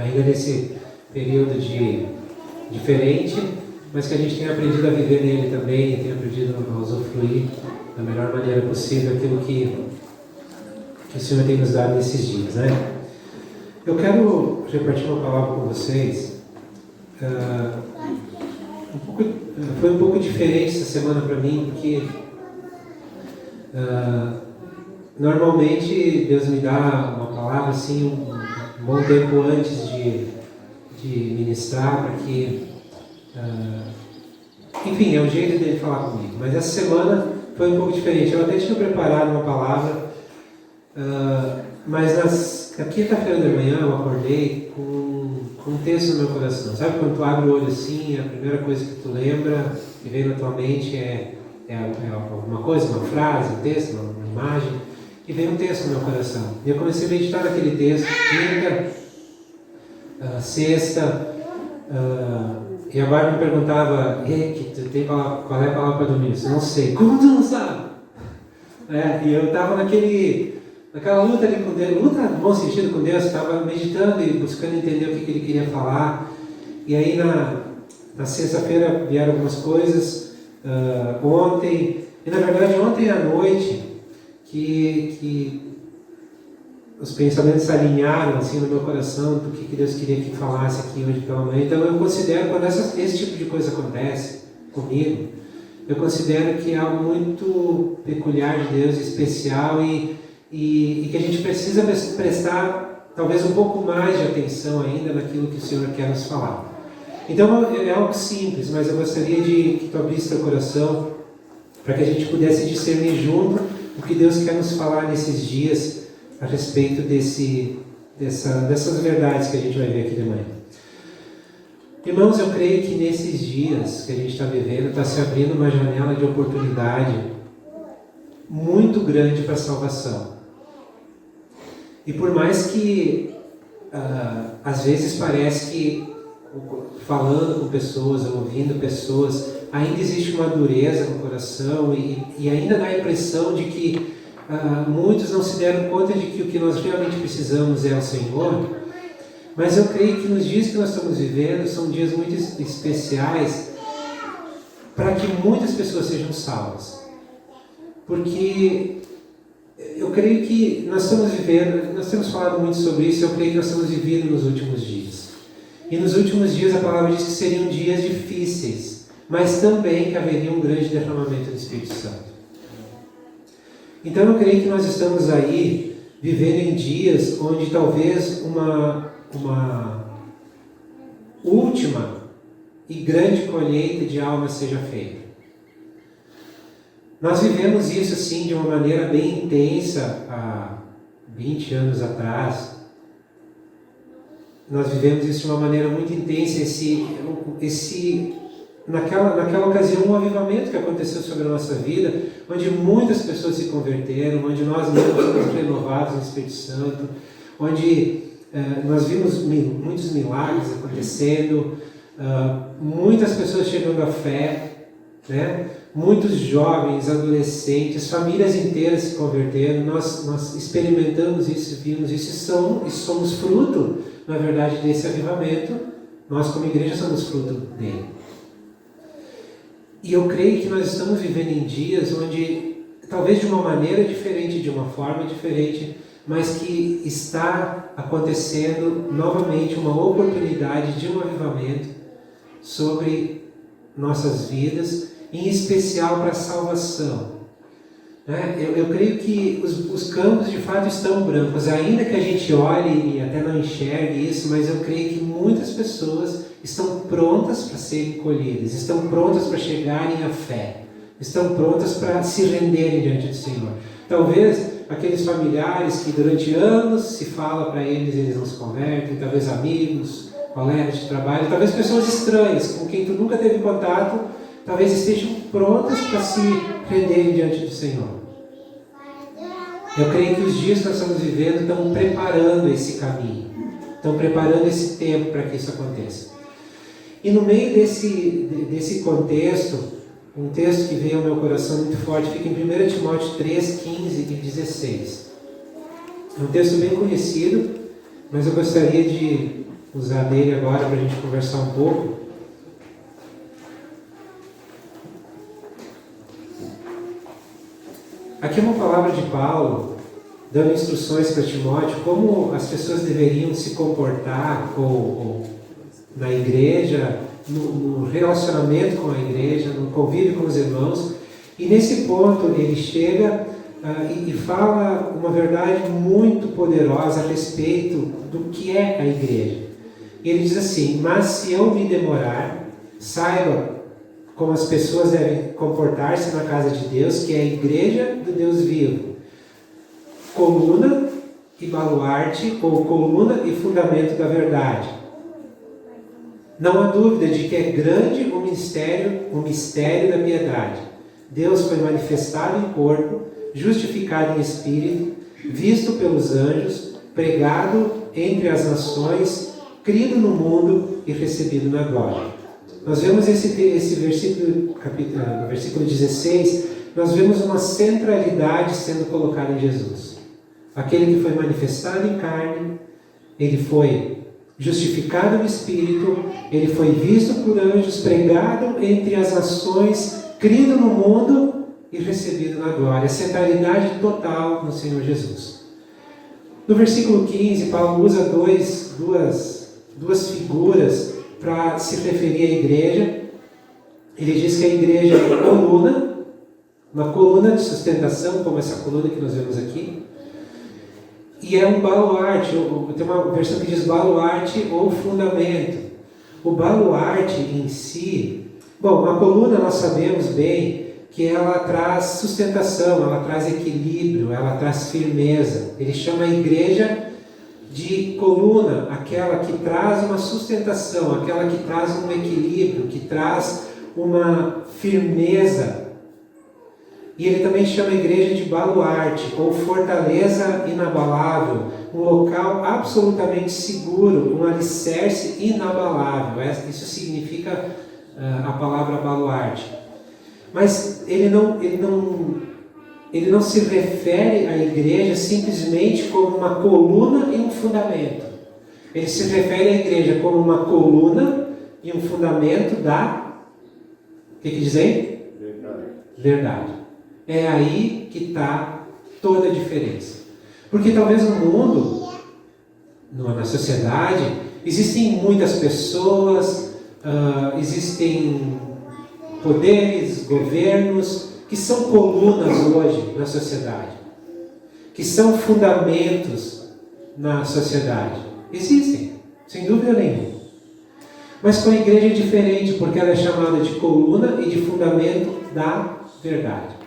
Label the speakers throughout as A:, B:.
A: ainda nesse período diferente, mas que a gente tenha aprendido a viver nele também, tenha aprendido a usufruir da melhor maneira possível aquilo que o Senhor tem nos dado nesses dias, né? Eu quero repartir uma palavra com vocês. Foi um pouco diferente essa semana para mim, porque normalmente Deus me dá uma palavra assim um bom tempo antes de ministrar, para que enfim, é o jeito dele falar comigo. Mas essa semana foi um pouco diferente. Eu até tinha preparado uma palavra, mas na quinta-feira de manhã eu acordei com um texto no meu coração. Sabe quando tu abre o olho assim, a primeira coisa que tu lembra, que vem na tua mente é alguma coisa, uma frase, um texto, uma imagem, e veio um texto no meu coração. E eu comecei a meditar naquele texto, quinta, sexta, e a Bárbara me perguntava, qual é a palavra para domingo? Eu não sei. Como tu não sabe? E eu estava naquela luta ali com Deus, luta no bom sentido com Deus, estava meditando e buscando entender o que ele queria falar. E aí na sexta-feira vieram algumas coisas, ontem à noite, que os pensamentos se alinharam assim no meu coração do que Deus queria que falasse aqui hoje pela manhã. Então eu considero, quando esse tipo de coisa acontece comigo, eu considero que é algo muito peculiar de Deus, especial, e que a gente precisa prestar talvez um pouco mais de atenção ainda naquilo que o Senhor quer nos falar. Então é algo simples, mas eu gostaria que tu abrisse teu coração para que a gente pudesse discernir junto o que Deus quer nos falar nesses dias a respeito dessas verdades que a gente vai ver aqui de manhã. Irmãos, eu creio que nesses dias que a gente está vivendo, está se abrindo uma janela de oportunidade muito grande para a salvação. E por mais que às vezes parece que falando com pessoas, ouvindo pessoas, ainda existe uma dureza no coração e ainda dá a impressão de que muitos não se deram conta de que o que nós realmente precisamos é o Senhor. Mas eu creio que nos dias que nós estamos vivendo são dias muito especiais para que muitas pessoas sejam salvas. Porque eu creio que nós temos falado muito sobre isso, eu creio que nós estamos vivendo nos últimos dias. E nos últimos dias a palavra diz que seriam dias difíceis, mas também que haveria um grande derramamento do Espírito Santo. Então eu creio que nós estamos aí vivendo em dias onde talvez uma última e grande colheita de almas seja feita. Nós vivemos isso assim de uma maneira bem intensa há 20 anos atrás. Nós vivemos isso de uma maneira muito intensa, naquela ocasião, um avivamento que aconteceu sobre a nossa vida, onde muitas pessoas se converteram, onde nós mesmos fomos renovados no Espírito Santo, onde nós vimos muitos milagres acontecendo, muitas pessoas chegando à fé, né? Muitos jovens, adolescentes, famílias inteiras se convertendo. Nós experimentamos isso, vimos isso e somos fruto, na verdade, desse avivamento. Nós como igreja somos fruto dele. E eu creio que nós estamos vivendo em dias onde, talvez de uma maneira diferente, de uma forma diferente, mas que está acontecendo novamente uma oportunidade de um avivamento sobre nossas vidas, em especial para a salvação. Eu creio que os campos de fato estão brancos, ainda que a gente olhe e até não enxergue isso, mas eu creio que muitas pessoas estão prontas para serem colhidas, estão prontas para chegarem à fé, estão prontas para se renderem diante do Senhor. Talvez aqueles familiares que durante anos se fala para eles não se convertem, talvez amigos, colegas de trabalho, talvez pessoas estranhas com quem tu nunca teve contato, talvez estejam prontas para se renderem diante do Senhor. Eu creio que os dias que nós estamos vivendo estão preparando esse caminho, estão preparando esse tempo para que isso aconteça. E no meio desse contexto, um texto que veio ao meu coração muito forte, fica em 1 Timóteo 3, 15 e 16. É um texto bem conhecido, mas eu gostaria de usar dele agora para a gente conversar um pouco. Aqui é uma palavra de Paulo, dando instruções para Timóteo, como as pessoas deveriam se comportar ou na igreja, no relacionamento com a igreja, no convívio com os irmãos. E nesse ponto ele chega e fala uma verdade muito poderosa a respeito do que é a igreja. Ele diz assim: mas se eu me demorar, saiba como as pessoas devem comportar-se na casa de Deus, que é a igreja do Deus vivo, coluna e baluarte, ou coluna e fundamento da verdade. Não há dúvida de que é grande o mistério da piedade. Deus foi manifestado em corpo, justificado em espírito, visto pelos anjos, pregado entre as nações, crido no mundo e recebido na glória. Nós vemos esse versículo, no versículo 16, nós vemos uma centralidade sendo colocada em Jesus. Aquele que foi manifestado em carne, ele foi justificado no Espírito, ele foi visto por anjos, pregado entre as nações, crido no mundo e recebido na glória. Centralidade total no Senhor Jesus. No versículo 15, Paulo usa duas figuras para se referir à igreja. Ele diz que a igreja é uma coluna de sustentação, como essa coluna que nós vemos aqui, e é um baluarte. Tem uma versão que diz baluarte ou fundamento. O baluarte em si, bom, a coluna nós sabemos bem que ela traz sustentação, ela traz equilíbrio, ela traz firmeza. Ele chama a igreja de coluna, aquela que traz uma sustentação, aquela que traz um equilíbrio, que traz uma firmeza. E ele também chama a igreja de baluarte, ou fortaleza inabalável, um local absolutamente seguro, um alicerce inabalável. Isso significa a palavra baluarte. Mas ele não se refere à igreja simplesmente como uma coluna e um fundamento. Ele se refere à igreja como uma coluna e um fundamento da... O que diz aí? Verdade. É aí que está toda a diferença. Porque talvez no mundo, na sociedade, existem muitas pessoas, existem poderes, governos, que são colunas hoje na sociedade, que são fundamentos na sociedade. Existem, sem dúvida nenhuma. Mas com a igreja é diferente, porque ela é chamada de coluna e de fundamento da verdade.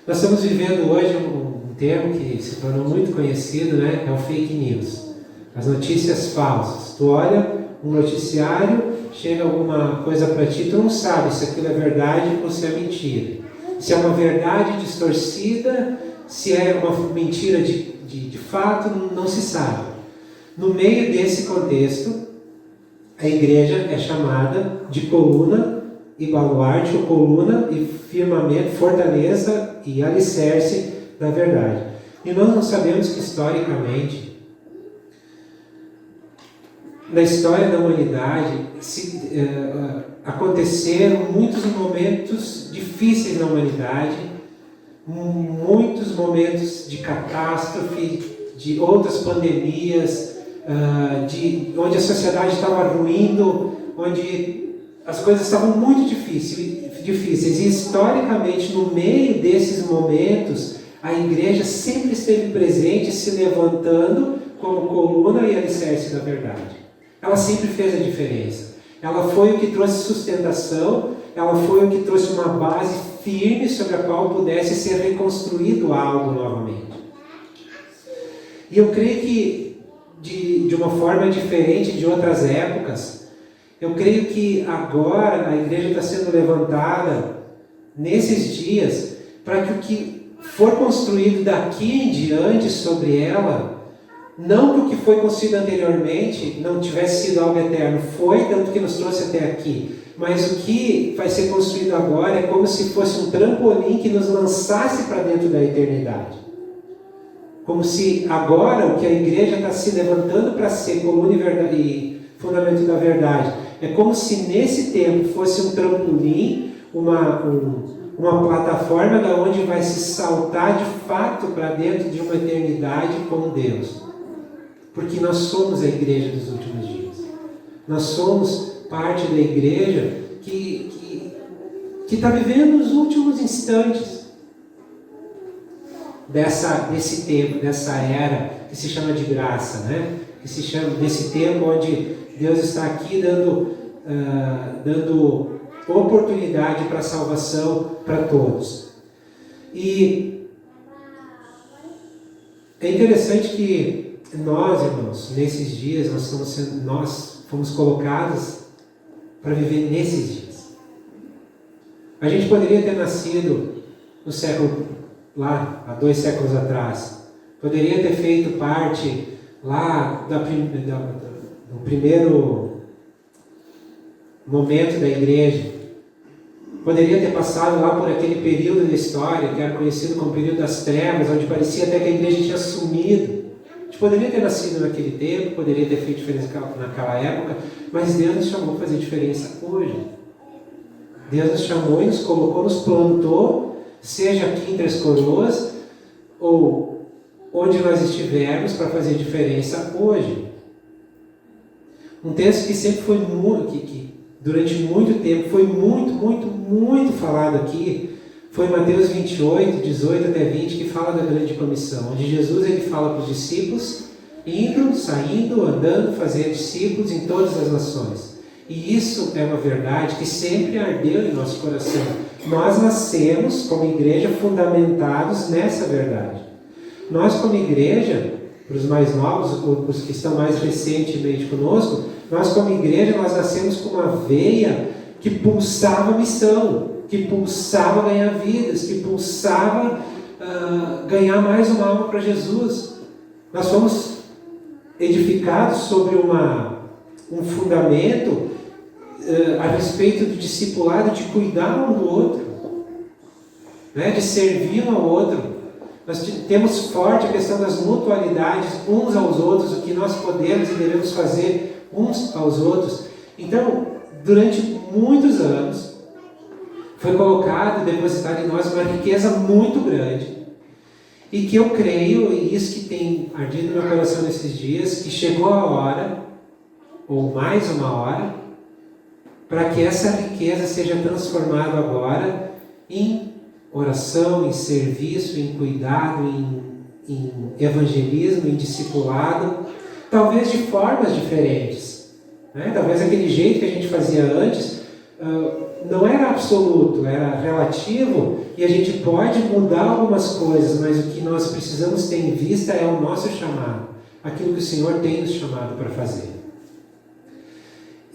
A: Nós estamos vivendo hoje um termo que se tornou muito conhecido, né? É o fake news. As notícias falsas. Tu olha um noticiário, chega alguma coisa para ti, tu não sabe se aquilo é verdade ou se é mentira. Se é uma verdade distorcida, se é uma mentira de fato, não se sabe. No meio desse contexto, a igreja é chamada de coluna e baluarte, ou coluna e firmamento, fortaleza e alicerce da verdade. E nós não sabemos que historicamente, na história da humanidade, aconteceram muitos momentos difíceis na humanidade, muitos momentos de catástrofe, de outras pandemias, onde a sociedade estava ruindo, onde as coisas estavam muito difíceis. E historicamente, no meio desses momentos, a igreja sempre esteve presente, se levantando como coluna e alicerce da verdade. Ela sempre fez a diferença. Ela foi o que trouxe sustentação, ela foi o que trouxe uma base firme sobre a qual pudesse ser reconstruído algo novamente. E eu creio que, de uma forma diferente de outras épocas, eu creio que agora a igreja está sendo levantada nesses dias para que o que for construído daqui em diante sobre ela, não que o que foi construído anteriormente não tivesse sido algo eterno, foi tanto que nos trouxe até aqui, mas o que vai ser construído agora é como se fosse um trampolim que nos lançasse para dentro da eternidade. Como se agora o que a igreja está se levantando para ser coluna e fundamento da verdade. É como se nesse tempo fosse um trampolim, uma plataforma da onde vai se saltar de fato para dentro de uma eternidade com Deus. Porque nós somos a igreja dos últimos dias. Nós somos parte da igreja que está vivendo os últimos instantes desse tempo, dessa era que se chama de graça, né? Que se chama desse tempo onde Deus está aqui dando oportunidade para a salvação para todos. E é interessante que nós, irmãos, nesses dias, nós fomos colocados para viver nesses dias. A gente poderia ter nascido no século, lá, há 2 séculos atrás. Poderia ter feito parte lá do primeiro momento da igreja. Poderia ter passado lá por aquele período da história, que era conhecido como período das trevas, onde parecia até que a igreja tinha sumido. A gente poderia ter nascido naquele tempo, poderia ter feito diferença naquela época, mas Deus nos chamou para fazer diferença hoje. Deus nos chamou e nos colocou, nos plantou, seja aqui em Três Coroas, ou onde nós estivermos, para fazer diferença hoje. Um texto que sempre foi que durante muito tempo foi muito falado aqui, foi Mateus 28, 18 até 20, que fala da grande comissão, onde Jesus ele fala para os discípulos, indo, saindo, andando, fazer discípulos em todas as nações. E isso é uma verdade que sempre ardeu em nosso coração. Nós nascemos como igreja fundamentados nessa verdade. Nós como igreja, para os mais novos, ou para os que estão mais recentemente conosco, nós como igreja, nós nascemos com uma veia que pulsava missão, que pulsava ganhar vidas, que pulsava ganhar mais uma alma para Jesus. Nós fomos edificados sobre um fundamento a respeito do discipulado, de cuidar um do outro, né? De servir um ao outro. Nós temos forte a questão das mutualidades uns aos outros, o que nós podemos e devemos fazer uns aos outros. Então, durante muitos anos, foi colocado, depositado em nós uma riqueza muito grande, e que eu creio, e isso que tem ardido no meu coração nesses dias, que chegou a hora, ou mais uma hora, para que essa riqueza seja transformada agora em oração, em serviço, em cuidado, em evangelismo, em discipulado, talvez de formas diferentes, né? Talvez aquele jeito que a gente fazia antes não era absoluto, era relativo, e a gente pode mudar algumas coisas, mas o que nós precisamos ter em vista é o nosso chamado, aquilo que o Senhor tem nos chamado para fazer.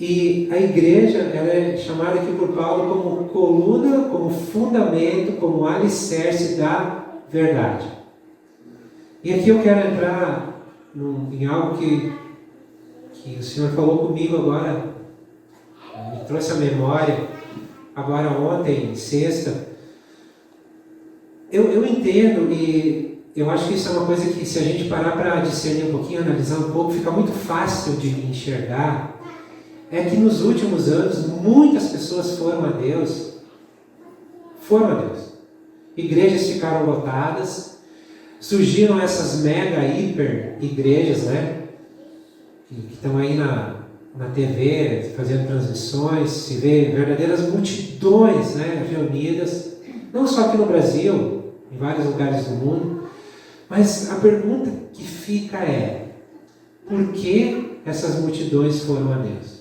A: E a igreja, ela é chamada aqui por Paulo como coluna, como fundamento, como alicerce da verdade. E aqui eu quero entrar em algo que o Senhor falou comigo agora, me trouxe à memória, agora ontem, sexta. Eu entendo, e eu acho que isso é uma coisa que, se a gente parar para discernir um pouquinho, analisar um pouco, fica muito fácil de enxergar. É que nos últimos anos, muitas pessoas foram a Deus. Igrejas ficaram lotadas, surgiram essas mega, hiper igrejas, né? Que estão aí na TV, fazendo transmissões, se vê verdadeiras multidões, né, reunidas, não só aqui no Brasil, em vários lugares do mundo, mas a pergunta que fica é: por que essas multidões foram a Deus?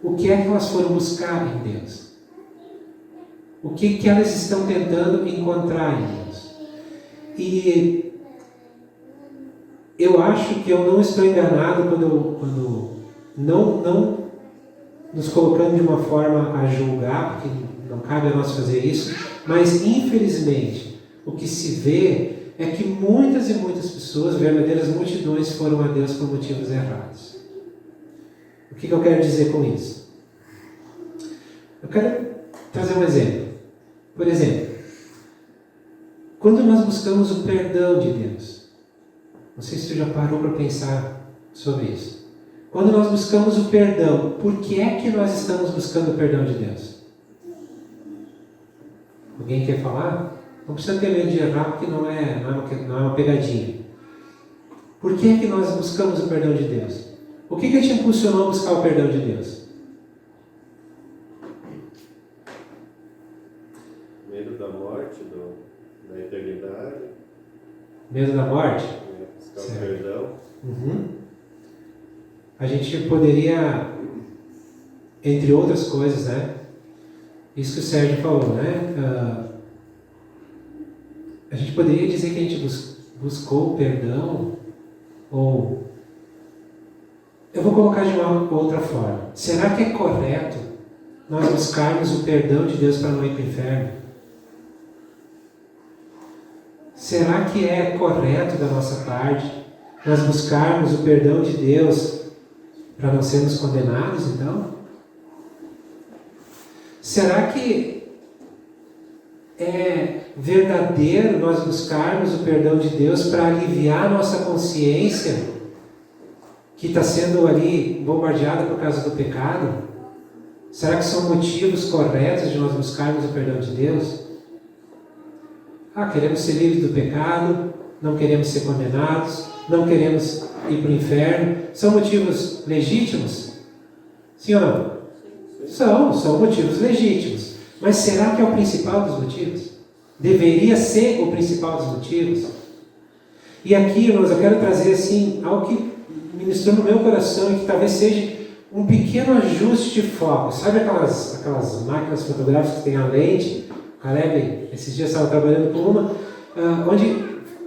A: O que é que elas foram buscar em Deus? O que elas estão tentando encontrar em Deus? E eu acho que eu não estou enganado quando não nos colocando de uma forma a julgar, porque não cabe a nós fazer isso, mas infelizmente o que se vê é que muitas e muitas pessoas, verdadeiras multidões, foram a Deus por motivos errados. O que eu quero dizer com isso? Eu quero trazer um exemplo. Por exemplo, quando nós buscamos o perdão de Deus, não sei se você já parou para pensar sobre isso. Quando nós buscamos o perdão, por que é que nós estamos buscando o perdão de Deus? Alguém quer falar? Não precisa ter medo de errar, porque não é uma pegadinha. Por que é que nós buscamos o perdão de Deus? O que te impulsionou a buscar o perdão de Deus?
B: Medo da morte, da eternidade.
A: Medo da morte?
B: Buscar o perdão.
A: Uhum. A gente poderia, entre outras coisas, né? Isso que o Sérgio falou, né? A gente poderia dizer que a gente buscou o perdão, ou eu vou colocar de uma outra forma. Será que é correto nós buscarmos o perdão de Deus para não ir para o inferno? Será que é correto da nossa parte nós buscarmos o perdão de Deus para não sermos condenados, então? Será que é verdadeiro nós buscarmos o perdão de Deus para aliviar a nossa consciência que está sendo ali bombardeada por causa do pecado? Será que são motivos corretos de nós buscarmos o perdão de Deus? Queremos ser livres do pecado, não queremos ser condenados, não queremos ir para o inferno. São motivos legítimos? Sim ou não? São motivos legítimos. Mas será que é o principal dos motivos? Deveria ser o principal dos motivos? E aqui, irmãos, eu quero trazer assim, algo que ministrou no meu coração e que talvez seja um pequeno ajuste de foco. Sabe aquelas máquinas fotográficas que tem a lente? Caleb, esses dias estava trabalhando com uma, onde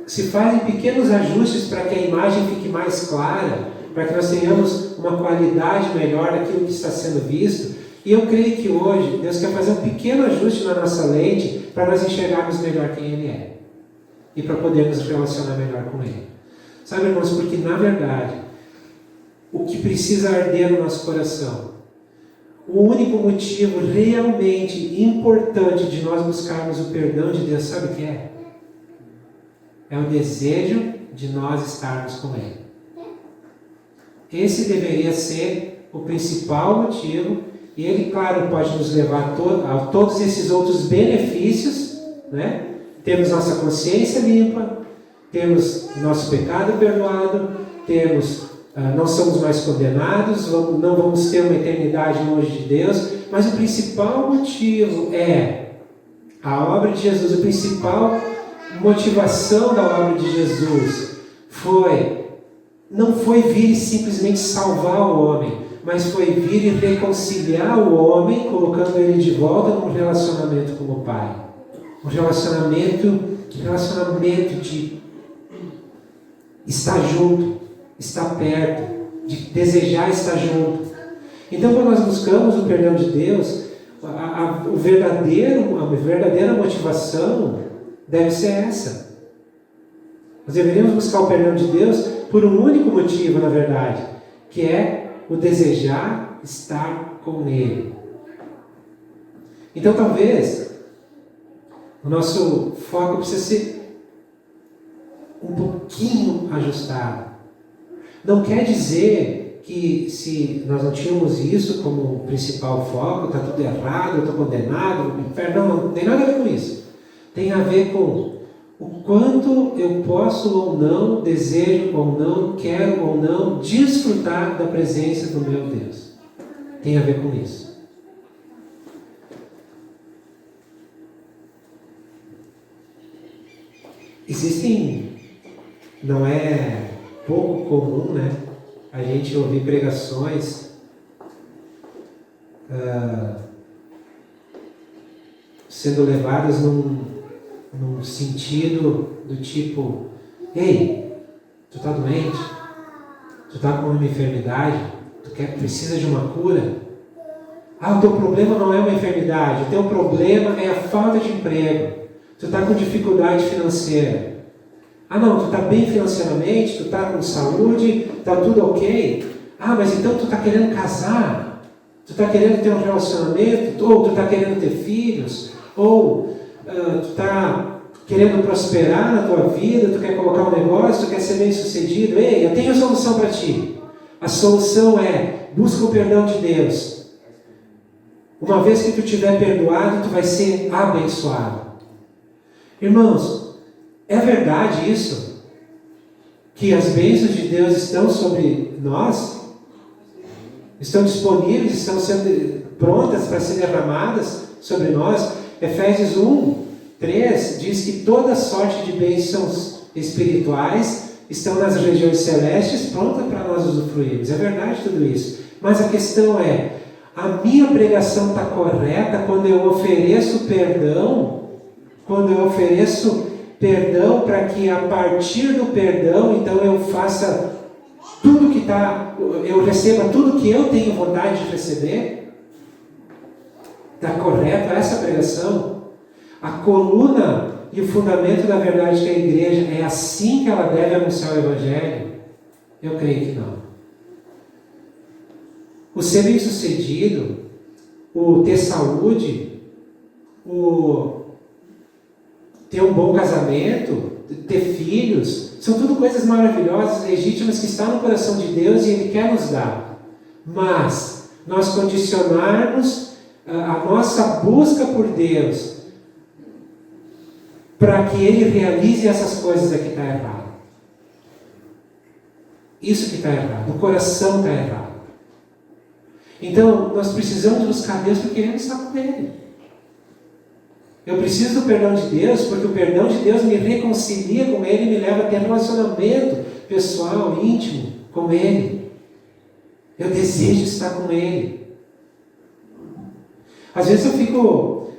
A: se fazem pequenos ajustes para que a imagem fique mais clara, para que nós tenhamos uma qualidade melhor daquilo que está sendo visto. E eu creio que hoje Deus quer fazer um pequeno ajuste na nossa lente para nós enxergarmos melhor quem Ele é e para podermos nos relacionar melhor com Ele. Sabe, irmãos, porque na verdade o que precisa arder no nosso coração, o único motivo realmente importante de nós buscarmos o perdão de Deus, sabe o que é? É o desejo de nós estarmos com Ele. Esse deveria ser o principal motivo, e Ele, claro, pode nos levar a todos esses outros benefícios, né? Temos nossa consciência limpa, temos nosso pecado perdoado, não somos mais condenados, não vamos ter uma eternidade longe de Deus, mas o principal motivo é a obra de Jesus. A principal motivação da obra de Jesus não foi vir e simplesmente salvar o homem, mas foi vir e reconciliar o homem, colocando ele de volta num relacionamento com o Pai. Um relacionamento de estar junto, estar perto, de desejar estar junto. Então, quando nós buscamos o perdão de Deus, a verdadeira motivação deve ser essa. Nós deveríamos buscar o perdão de Deus por um único motivo, na verdade, que é o desejar estar com Ele. Então, talvez o nosso foco precisa ser um pouquinho ajustado. Não quer dizer que se nós não tínhamos isso como principal foco, está tudo errado, eu estou condenado, no inferno, não tem nada a ver com isso. Tem a ver com o quanto eu posso ou não, desejo ou não, quero ou não desfrutar da presença do meu Deus. Tem a ver com isso. Não é pouco comum, né, a gente ouvir pregações sendo levadas num sentido do tipo: ei, tu está doente? Tu está com uma enfermidade? Precisa de uma cura? O teu problema não é uma enfermidade, o teu problema é a falta de emprego. Tu está com dificuldade financeira. Não, tu está bem financeiramente, tu está com saúde, está tudo ok. Mas então tu está querendo casar, tu está querendo ter um relacionamento, ou tu está querendo ter filhos, ou tu está querendo prosperar na tua vida, tu quer colocar um negócio, tu quer ser bem sucedido. Ei, eu tenho a solução para ti. A solução é, busca o perdão de Deus. Uma vez que tu tiver perdoado, tu vai ser abençoado. Irmãos, é verdade isso? Que as bênçãos de Deus estão sobre nós? Estão disponíveis, estão sendo prontas para serem derramadas sobre nós? Efésios 1:3 diz que toda sorte de bênçãos espirituais estão nas regiões celestes, prontas para nós usufruirmos. É verdade tudo isso. Mas a questão é, a minha pregação está correta quando eu ofereço perdão? Quando eu ofereço perdão para que a partir do perdão, então eu faça tudo que está, eu receba tudo que eu tenho vontade de receber? Está correto essa pregação? A coluna e o fundamento da verdade que é a igreja, é assim que ela deve anunciar o Evangelho? Eu creio que não. O ser bem-sucedido, o ter saúde, o ter um bom casamento, ter filhos, são tudo coisas maravilhosas, legítimas, que estão no coração de Deus e Ele quer nos dar. Mas nós condicionarmos a nossa busca por Deus para que Ele realize essas coisas é que está errado. Isso que está errado. O coração está errado. Então, nós precisamos buscar Deus porque queremos estar com Ele. Eu preciso do perdão de Deus porque o perdão de Deus me reconcilia com Ele e me leva a ter relacionamento pessoal, íntimo com Ele. Eu desejo estar com Ele. Às vezes eu fico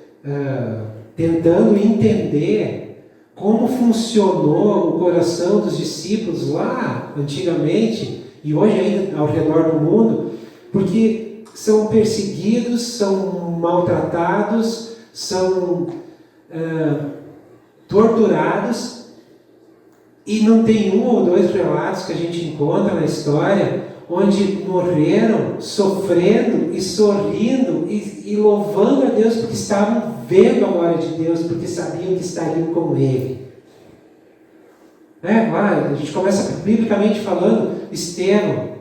A: tentando entender como funcionou o coração dos discípulos lá antigamente e hoje ainda ao redor do mundo, porque são perseguidos, são maltratados, são torturados, e não tem um ou dois relatos que a gente encontra na história onde morreram sofrendo e sorrindo e louvando a Deus porque estavam vendo a glória de Deus, porque sabiam que estariam com Ele. Lá a gente começa biblicamente falando, Estevão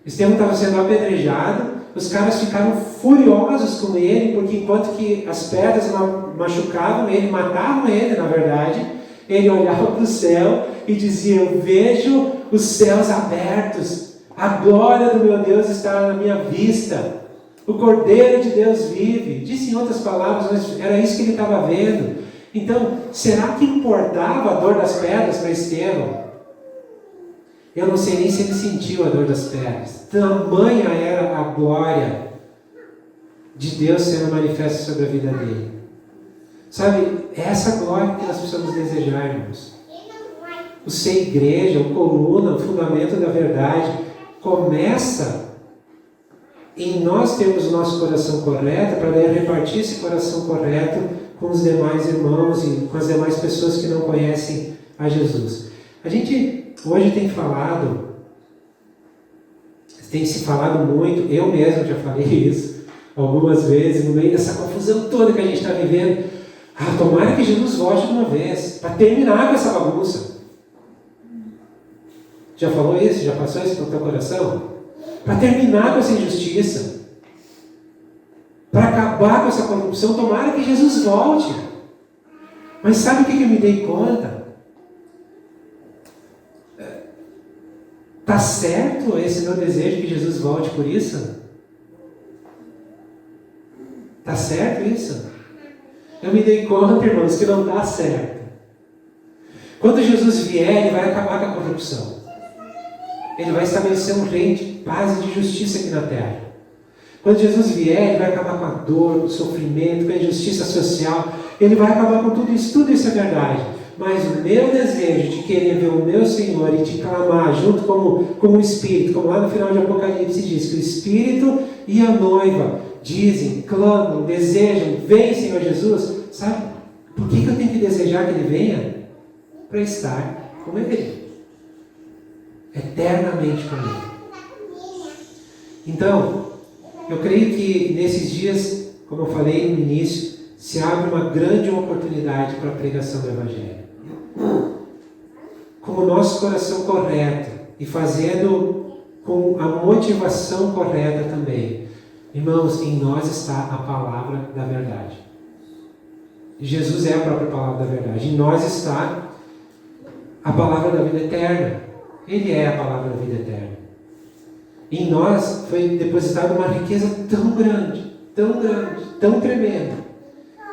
A: estava sendo apedrejado, os caras ficaram furiosos com ele, porque enquanto que as pedras machucavam ele, matavam ele, na verdade, ele olhava para o céu e dizia: eu vejo os céus abertos, a glória do meu Deus está na minha vista, o Cordeiro de Deus vive. Disse em outras palavras, mas era isso que ele estava vendo. Então, será que importava a dor das pedras para Estevão? Eu não sei nem se ele sentiu a dor das pedras. Tamanha era a glória de Deus sendo manifesta sobre a vida dele. Sabe, é essa glória que nós precisamos desejar, irmãos. O ser igreja, o coluna, o fundamento da verdade, começa em nós termos o nosso coração correto, para daí repartir esse coração correto com os demais irmãos e com as demais pessoas que não conhecem a Jesus. A gente hoje tem se falado muito, eu mesmo já falei isso algumas vezes, no meio dessa confusão toda que a gente está vivendo. Tomara que Jesus volte de uma vez, para terminar com essa bagunça. Já falou isso? Já passou isso pelo teu coração? Para terminar com essa injustiça, para acabar com essa corrupção, tomara que Jesus volte. Mas sabe o que eu me dei conta? Está certo esse meu desejo que Jesus volte por isso? Está certo isso? Eu me dei conta, irmãos, que não está certo. Quando Jesus vier, Ele vai acabar com a corrupção. Ele vai estabelecer um reino de paz e de justiça aqui na terra. Quando Jesus vier, Ele vai acabar com a dor, com o sofrimento, com a injustiça social. Ele vai acabar com tudo isso é verdade. Mas o meu desejo de querer ver o meu Senhor e de clamar junto como o Espírito, como lá no final de Apocalipse diz, que o Espírito e a noiva dizem, clamam, desejam, vem Senhor Jesus. Sabe por que eu tenho que desejar que Ele venha? Para estar com Ele. Eternamente com Ele. Então, eu creio que nesses dias, como eu falei no início, se abre uma grande oportunidade para a pregação do Evangelho. Com o nosso coração correto e fazendo com a motivação correta também. Irmãos, em nós está a palavra da verdade. Jesus é a própria palavra da verdade. Em nós está a palavra da vida eterna. Ele é a palavra da vida eterna. Em nós foi depositada uma riqueza tão grande, tão tremenda,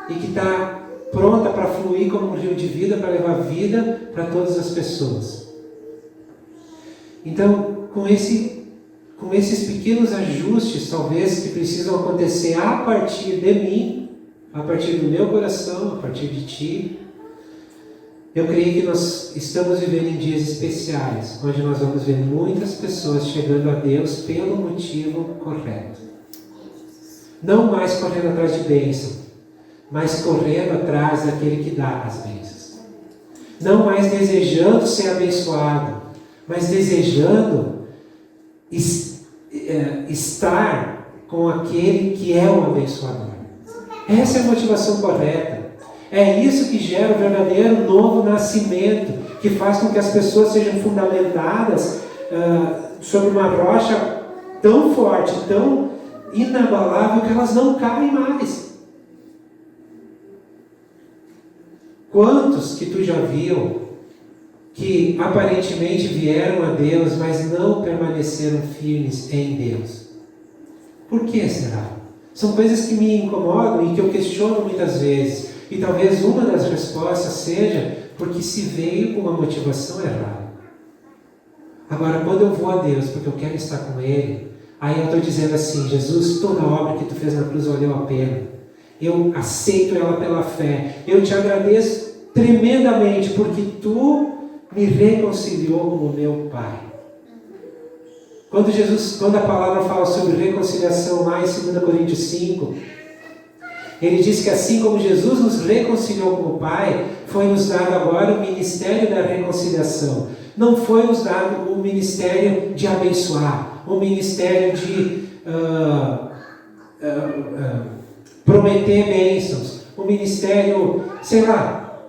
A: e que está pronta para fluir como um rio de vida, para levar vida para todas as pessoas. Então, com esses pequenos ajustes, talvez, que precisam acontecer a partir de mim, a partir do meu coração, a partir de ti, eu creio que nós estamos vivendo em dias especiais, onde nós vamos ver muitas pessoas chegando a Deus pelo motivo correto. Não mais correndo atrás de bênção, mas correndo atrás daquele que dá as bênçãos. Não mais desejando ser abençoado, mas desejando estar com aquele que é o abençoador. Essa é a motivação correta. É isso que gera o verdadeiro novo nascimento, que faz com que as pessoas sejam fundamentadas sobre uma rocha tão forte, tão inabalável, que elas não caem mais. Quantos que tu já viu que aparentemente vieram a Deus, mas não permaneceram firmes em Deus? Por que será? São coisas que me incomodam e que eu questiono muitas vezes. E talvez uma das respostas seja porque se veio com uma motivação errada. Agora, quando eu vou a Deus porque eu quero estar com Ele, aí eu estou dizendo assim: Jesus, toda a obra que tu fez na cruz valeu a pena. Eu aceito ela pela fé. Eu te agradeço tremendamente porque tu me reconciliou com o meu Pai. Quando a palavra fala sobre reconciliação lá em 2 Coríntios 5, ele diz que assim como Jesus nos reconciliou com o Pai, foi nos dado agora o ministério da reconciliação. Não foi nos dado o ministério de abençoar, o ministério de prometer bênçãos, o ministério, sei lá,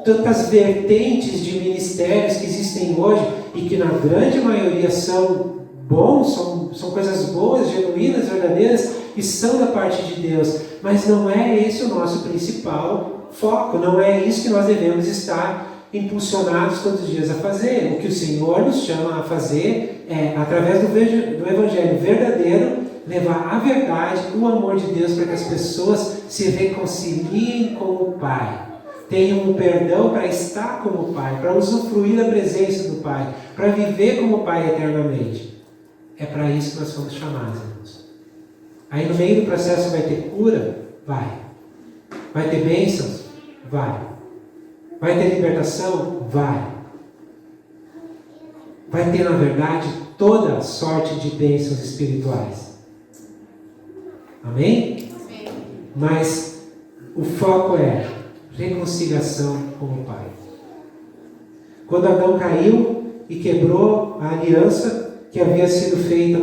A: tantas vertentes de ministérios que existem hoje e que na grande maioria são bons, são coisas boas, genuínas, verdadeiras e são da parte de Deus, mas não é esse o nosso principal foco, não é isso que nós devemos estar impulsionados todos os dias a fazer. O que o Senhor nos chama a fazer é, através do Evangelho verdadeiro, levar a verdade, o amor de Deus para que as pessoas se reconciliem com o Pai, tenham um perdão para estar com o Pai, para usufruir da presença do Pai, para viver como o Pai eternamente. É para isso que nós somos chamados, irmãos. Aí no meio do processo vai ter cura? Vai. Vai ter bênçãos? Vai. Vai ter libertação? Vai. Vai ter, na verdade, toda sorte de bênçãos espirituais. Amém? Amém. Mas o foco é reconciliação com o Pai. Quando Adão caiu e quebrou a aliança que havia sido feita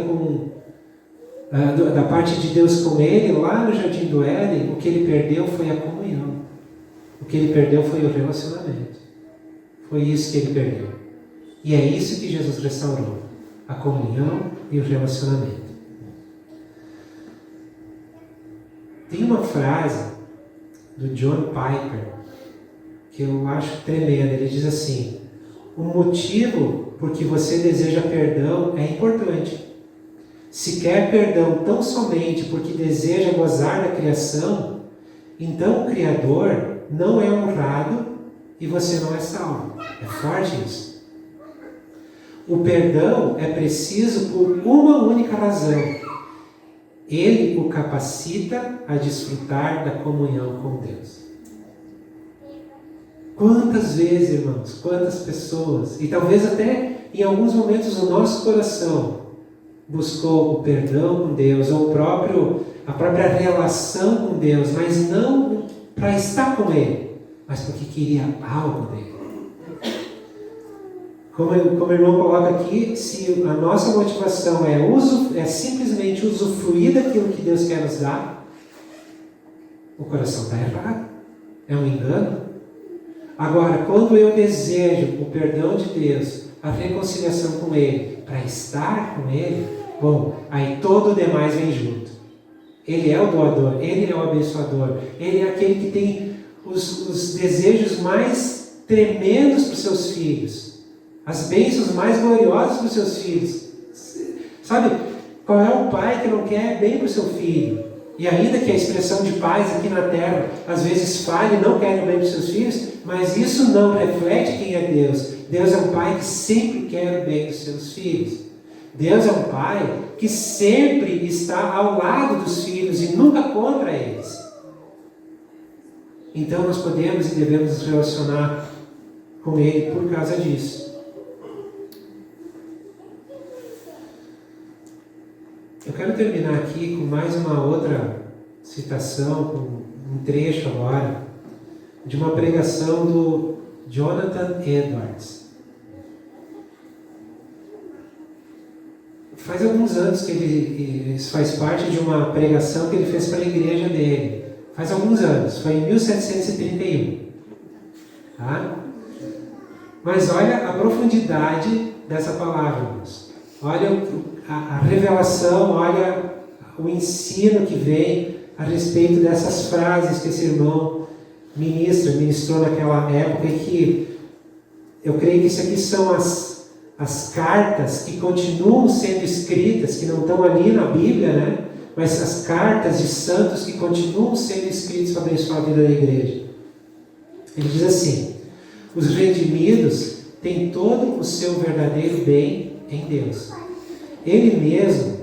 A: da parte de Deus com ele, lá no Jardim do Éden, o que ele perdeu foi a comunhão. O que ele perdeu foi o relacionamento. Foi isso que ele perdeu. E é isso que Jesus restaurou: a comunhão e o relacionamento. Tem uma frase do John Piper que eu acho tremenda. Ele diz assim: o motivo por que você deseja perdão é importante. Se quer perdão tão somente porque deseja gozar da criação, então o Criador não é honrado e você não é salvo. É forte isso. O perdão é preciso por uma única razão: ele o capacita a desfrutar da comunhão com Deus. Quantas vezes, irmãos, quantas pessoas, e talvez até em alguns momentos o nosso coração buscou o perdão com Deus, ou a própria relação com Deus, mas não para estar com Ele, mas porque queria algo dele. Como o irmão coloca aqui, se a nossa motivação é simplesmente usufruir daquilo que Deus quer nos dar, o coração está errado, é um engano. Agora, quando eu desejo o perdão de Deus, a reconciliação com Ele, para estar com Ele, bom, aí todo o demais vem junto. Ele é o doador, Ele é o abençoador, Ele é aquele que tem os desejos mais tremendos para os seus filhos, as bênçãos mais gloriosas para os seus filhos. Sabe, qual é o pai que não quer bem para o seu filho? E ainda que a expressão de pais aqui na terra às vezes falhe e não querem bem para os seus filhos, mas isso não reflete quem é Deus. Deus é um pai que sempre quer o bem dos seus filhos. Deus é um pai que sempre está ao lado dos filhos e nunca contra eles. Então nós podemos e devemos nos relacionar com Ele por causa disso. Eu quero terminar aqui com mais uma outra citação, com um trecho agora, de uma pregação do Jonathan Edwards. Faz alguns anos que isso faz parte de uma pregação que ele fez para a igreja dele. Faz alguns anos, foi em 1731. Tá? Mas olha a profundidade dessa palavra, irmãos. Olha a revelação, olha o ensino que vem a respeito dessas frases que esse irmão ministrou naquela época, e que eu creio que isso aqui são as cartas que continuam sendo escritas, que não estão ali na Bíblia, né? Mas as cartas de santos que continuam sendo escritas para abençoar a vida da igreja. Ele diz assim: os redimidos têm todo o seu verdadeiro bem em Deus. Ele mesmo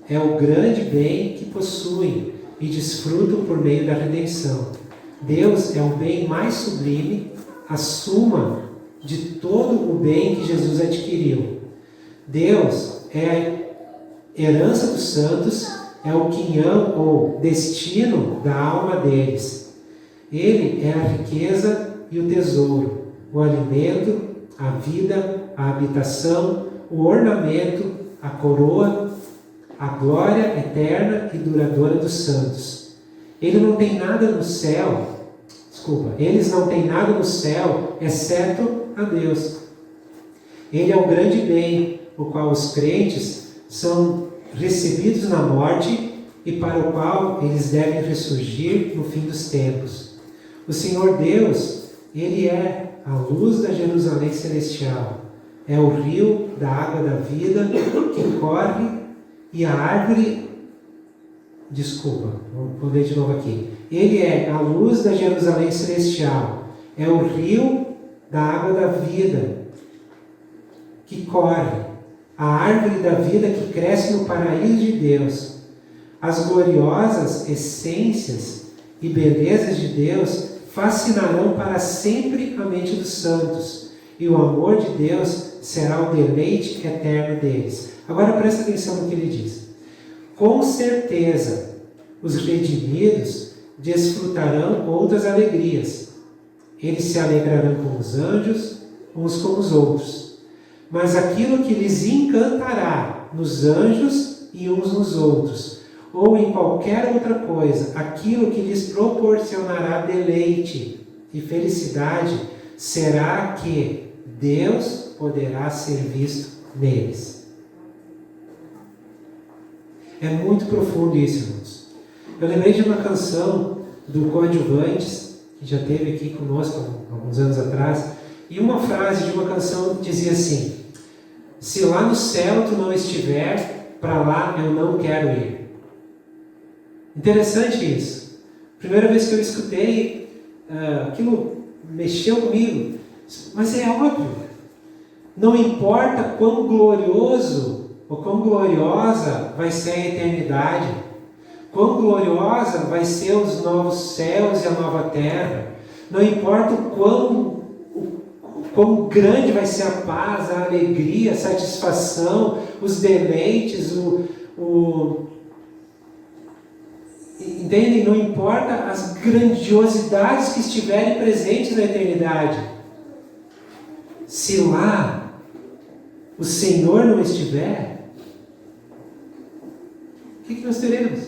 A: é o grande bem que possuem e desfrutam por meio da redenção. Deus é o bem mais sublime, a suma de todo o bem que Jesus adquiriu. Deus é a herança dos santos, é o quinhão ou destino da alma deles. Ele é a riqueza e o tesouro, o alimento, a vida, a habitação, o ornamento, a coroa, a glória eterna e duradoura dos santos. Eles não têm nada no céu, exceto a Deus. Ele é o grande bem, o qual os crentes são recebidos na morte e para o qual eles devem ressurgir no fim dos tempos. O Senhor Deus, Ele é a luz da Jerusalém celestial, é o rio da água da vida que corre e a árvore... vou ler de novo aqui. Ele é a luz da Jerusalém celestial, é o rio da água da vida que corre, a árvore da vida que cresce no paraíso de Deus. As gloriosas essências e belezas de Deus fascinarão para sempre a mente dos santos, e o amor de Deus será o deleite eterno deles. Agora presta atenção no que ele diz. Com certeza, os redimidos desfrutarão outras alegrias. Eles se alegrarão com os anjos, uns com os outros. Mas aquilo que lhes encantará nos anjos e uns nos outros, ou em qualquer outra coisa, aquilo que lhes proporcionará deleite e felicidade, será que Deus poderá ser visto neles. É muito profundo isso, irmãos. Eu lembrei de uma canção do Coadjuvantes, que já esteve aqui conosco há alguns anos atrás, e uma frase de uma canção dizia assim: se lá no céu tu não estiver, para lá eu não quero ir. Interessante isso. Primeira vez que eu escutei, aquilo mexeu comigo. Mas é óbvio, não importa quão glorioso ou quão gloriosa vai ser a eternidade, quão gloriosa vai ser os novos céus e a nova terra, não importa o quão grande vai ser a paz, a alegria, a satisfação, os deleites, entendem? Não importa as grandiosidades que estiverem presentes na eternidade. Se lá o Senhor não estiver, o que nós teremos?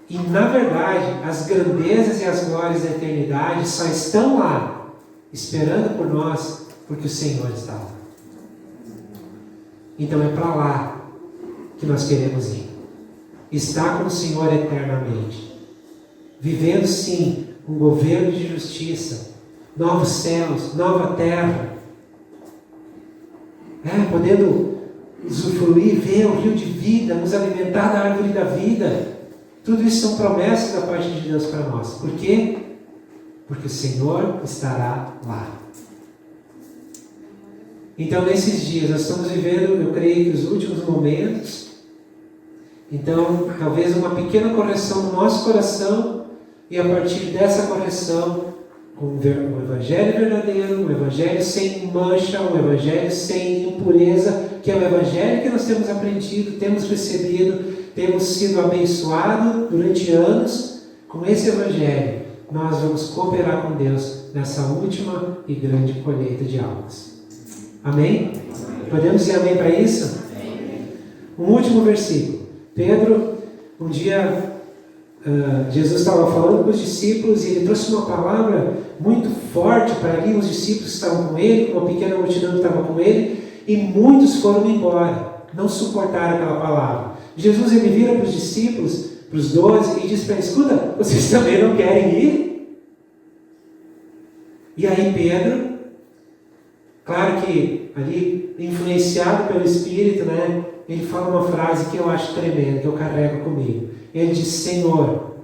A: E na verdade, as grandezas e as glórias da eternidade só estão lá, esperando por nós, porque o Senhor está lá. Então é para lá que nós queremos ir. Estar com o Senhor eternamente. Vivendo sim um governo de justiça, novos céus, nova terra. Podendo usufruir, ver o rio de vida, nos alimentar da árvore da vida. Tudo isso são promessas da parte de Deus para nós. Por quê? Porque o Senhor estará lá. Então, nesses dias, nós estamos vivendo, eu creio que os últimos momentos. Então, talvez uma pequena correção no nosso coração, e a partir dessa correção, um evangelho verdadeiro, um evangelho sem mancha, um evangelho sem impureza, que é o evangelho que nós temos aprendido, temos recebido, temos sido abençoados durante anos. Com esse evangelho, nós vamos cooperar com Deus nessa última e grande colheita de almas. Amém? Podemos dizer amém para isso? Um último versículo. Pedro, um dia, Jesus estava falando com os discípulos e ele trouxe uma palavra muito forte para ali, os discípulos que estavam com ele, uma pequena multidão que estava com ele, e muitos foram embora, não suportaram aquela palavra. Jesus, ele vira para os discípulos, para os 12, e diz para eles: escuta, vocês também não querem ir? E aí Pedro, claro que ali, influenciado pelo Espírito, né, ele fala uma frase que eu acho tremenda, que eu carrego comigo. Ele diz: Senhor,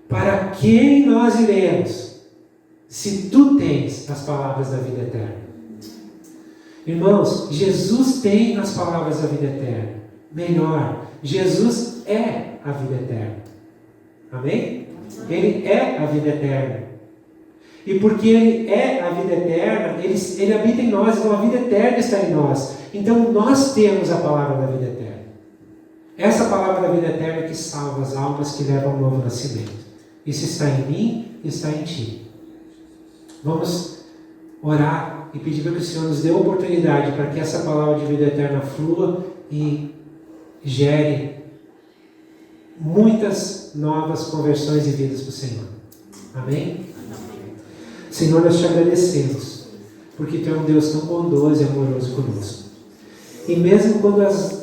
A: para quem nós iremos, se tu tens as palavras da vida eterna? Irmãos, Jesus tem as palavras da vida eterna. Melhor, Jesus é a vida eterna. Amém? Ele é a vida eterna. E porque Ele é a vida eterna, Ele habita em nós, então a vida eterna está em nós. Então nós temos a palavra da vida eterna. Essa palavra da vida eterna que salva as almas, que leva a um novo nascimento. Isso está em mim e está em ti. Vamos orar e pedir para que o Senhor nos dê a oportunidade para que essa palavra de vida eterna flua e gere muitas novas conversões e vidas para o Senhor. Amém? Senhor, nós te agradecemos, porque Tu é um Deus tão bondoso e amoroso conosco. E mesmo quando as